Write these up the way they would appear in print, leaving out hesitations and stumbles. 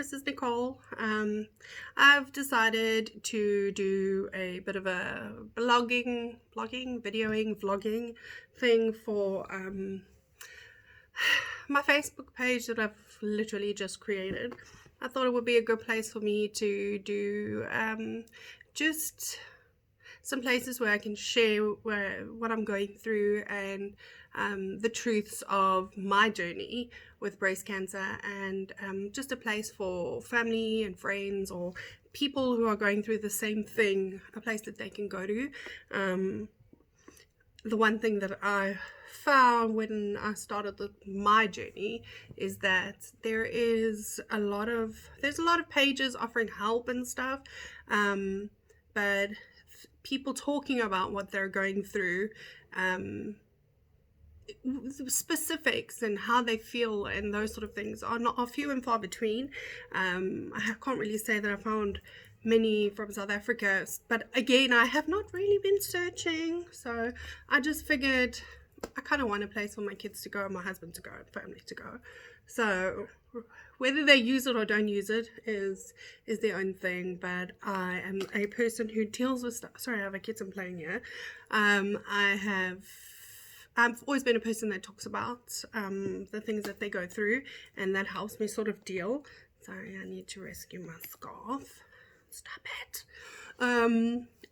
this is Nicole. I've decided to do a bit of a videoing, vlogging thing for my Facebook page that I've literally just created. I thought it would be a good place for me to do just some places where I can share what I'm going through and the truths of my journey with breast cancer, and just a place for family and friends or people who are going through the same thing, a place that they can go to. The one thing that I found when I started my journey is that there's a lot of pages offering help and stuff, but people talking about what they're going through, specifics and how they feel and those sort of things are few and far between. I can't really say that I found many from South Africa, but again, I have not really been searching, so I just figured I kind of want a place for my kids to go, my husband to go, family to go. So whether they use it or don't use it is their own thing, but I am a person who deals with stuff. Sorry, I have a kitten playing here. I've always been a person that talks about the things that they go through, and that helps me sort of deal. Sorry, I need to rescue my scarf. Stop it.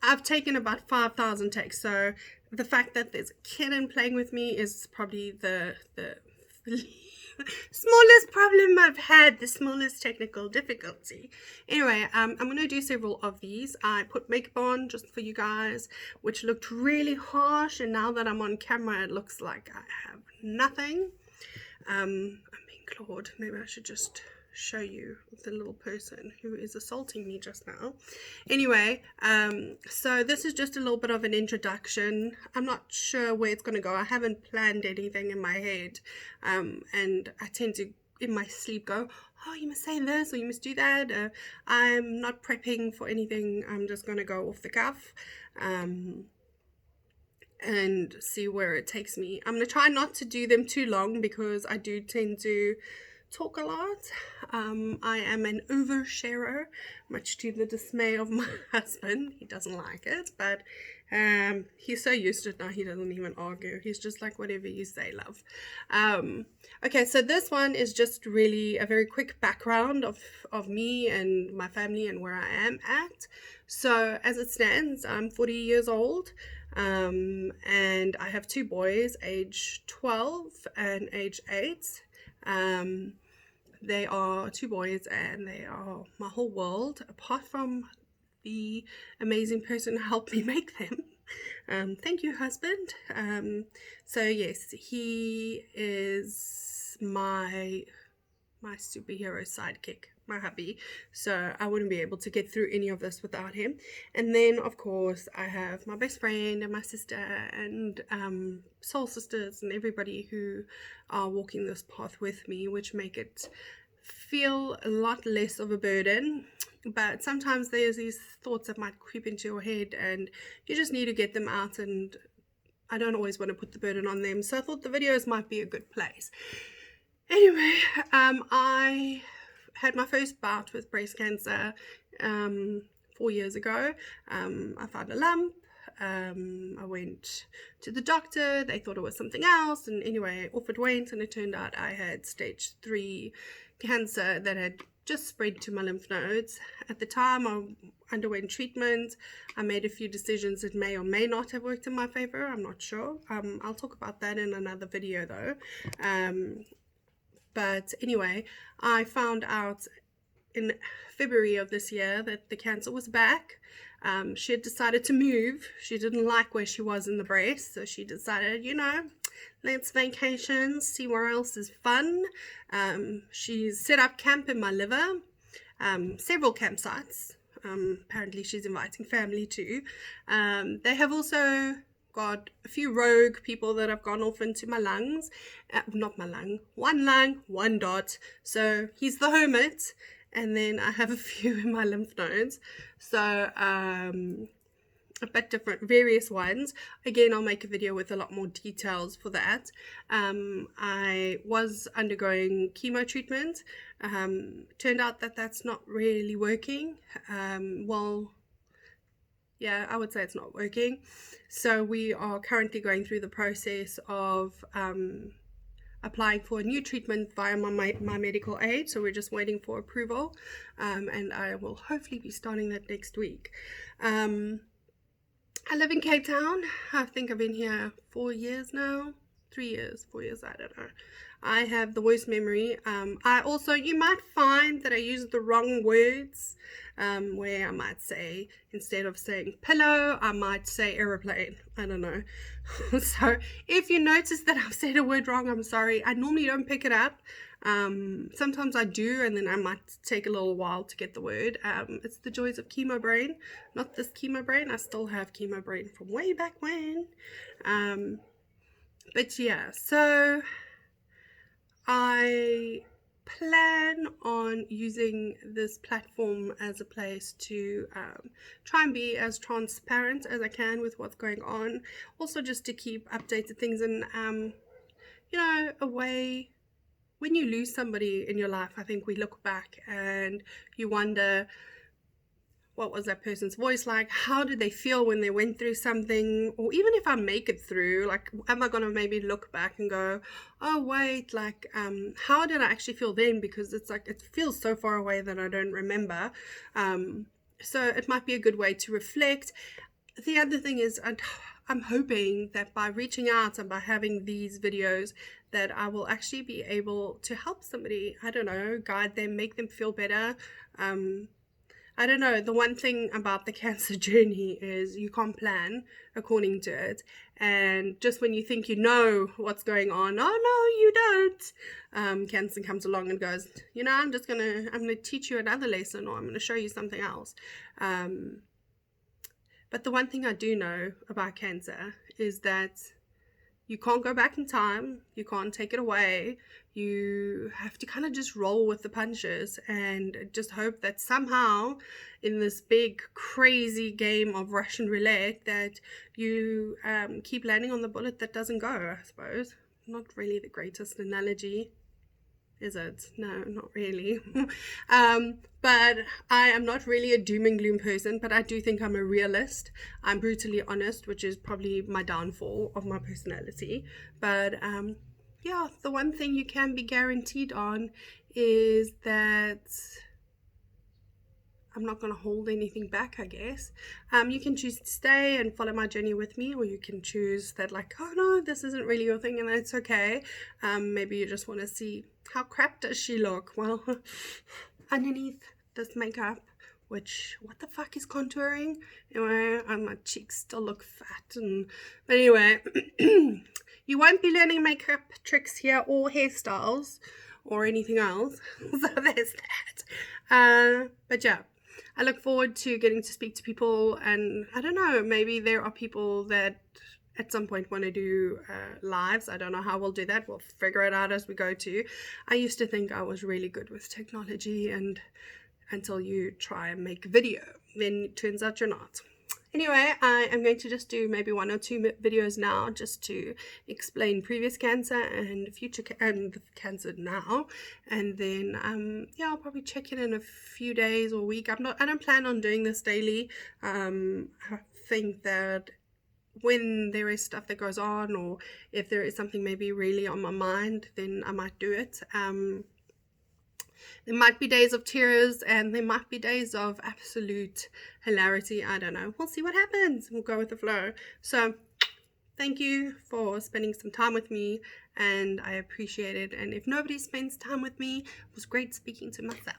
I've taken about 5,000 takes, so the fact that there's a kitten playing with me is probably the smallest problem I've had, the smallest technical difficulty. Anyway, I'm going to do several of these. I put makeup on just for you guys, which looked really harsh, and now that I'm on camera, it looks like I have nothing. I'm being clawed. Maybe I should just show you the little person who is assaulting me just now. Anyway, so this is just a little bit of an introduction. I'm not sure where it's going to go. I haven't planned anything in my head, and I tend to in my sleep go, oh, you must say this or you must do that. I'm not prepping for anything. I'm just going to go off the cuff and see where it takes me. I'm going to try not to do them too long because I do tend to talk a lot. I am an oversharer, much to the dismay of my husband. He doesn't like it, but he's so used to it now, he doesn't even argue. He's just like, whatever you say, love. Okay, so this one is just really a very quick background of me and my family and where I am at. So as it stands, I'm 40 years old, and I have two boys, age 12 and age 8. They are two boys and they are my whole world, apart from the amazing person who helped me make them. Thank you, husband. So yes, he is my superhero sidekick, my hubby, so I wouldn't be able to get through any of this without him. And then of course I have my best friend and my sister and soul sisters and everybody who are walking this path with me, which make it feel a lot less of a burden. But sometimes there's these thoughts that might creep into your head and you just need to get them out, and I don't always want to put the burden on them, so I thought the videos might be a good place. Anyway, I had my first bout with breast cancer 4 years ago. I found a lump. I went to the doctor. They thought it was something else, and anyway, off it went, and it turned out I had stage 3 cancer that had just spread to my lymph nodes. At the time, I underwent treatment. I made a few decisions that may or may not have worked in my favor. I'm not sure. I'll talk about that in another video though. But anyway, I found out in February of this year that the cancer was back. She had decided to move. She didn't like where she was in the breast, so she decided, let's vacation, see where else is fun. She's set up camp in my liver, several campsites. Apparently she's inviting family too. They have also got a few rogue people that have gone off into my lungs. Not my lung, one dot. So he's the hermit. And then I have a few in my lymph nodes. So but different, various ones. Again, I'll make a video with a lot more details for that. I was undergoing chemo treatment. Turned out that that's not really working. Well, yeah, I would say it's not working. So we are currently going through the process of applying for a new treatment via my medical aid. So we're just waiting for approval, and I will hopefully be starting that next week. I live in Cape Town. I think I've been here 4 years now. 3 years, 4 years, I don't know. I have the worst memory. I also, you might find that I use the wrong words, where I might say, instead of saying pillow, I might say aeroplane. I don't know. So if you notice that I've said a word wrong, I'm sorry. I normally don't pick it up. Sometimes I do, and then I might take a little while to get the word. It's the joys of chemo brain. Not this chemo brain. I still have chemo brain from way back when. But yeah, so I plan on using this platform as a place to try and be as transparent as I can with what's going on. Also just to keep updated things, and you know, a way when you lose somebody in your life, I think we look back and you wonder, what was that person's voice like? How did they feel when they went through something? Or even if I make it through, like, am I going to maybe look back and go, oh, wait, like, how did I actually feel then? Because it's like, it feels so far away that I don't remember. So it might be a good way to reflect. The other thing is, I'm hoping that by reaching out and by having these videos, that I will actually be able to help somebody, I don't know, guide them, make them feel better. I don't know, the one thing about the cancer journey is you can't plan according to it. And just when you think you know what's going on, oh no, you don't. Cancer comes along and goes, you know, I'm gonna teach you another lesson, or I'm gonna show you something else. But the one thing I do know about cancer is that you can't go back in time. You can't take it away. You have to kind of just roll with the punches and just hope that somehow in this big crazy game of Russian roulette that you keep landing on the bullet that doesn't go, I suppose. Not really the greatest analogy, is it? No, not really. But I am not really a doom and gloom person, but I do think I'm a realist. I'm brutally honest, which is probably my downfall of my personality. But yeah, the one thing you can be guaranteed on is that I'm not going to hold anything back, I guess. You can choose to stay and follow my journey with me, or you can choose that, like, oh no, this isn't really your thing, and that's okay. Maybe you just want to see how crap does she look. Well, underneath this makeup, which, what the fuck is contouring? Anyway, my cheeks still look fat. But anyway, you won't be learning makeup tricks here or hairstyles or anything else. So there's that. But yeah, I look forward to getting to speak to people, and I don't know, maybe there are people that at some point want to do lives. I don't know how we'll do that. We'll figure it out as we go to. I used to think I was really good with technology, and until you try and make a video, then it turns out you're not. Anyway, I am going to just do maybe 1 or 2 videos now just to explain previous cancer and future and cancer now, and then yeah, I'll probably check in a few days or a week. I don't plan on doing this daily. I think that when there is stuff that goes on, or if there is something maybe really on my mind, then I might do it. There might be days of tears, and there might be days of absolute hilarity. I don't know. We'll see what happens. We'll go with the flow. So thank you for spending some time with me, and I appreciate it. And if nobody spends time with me, it was great speaking to myself.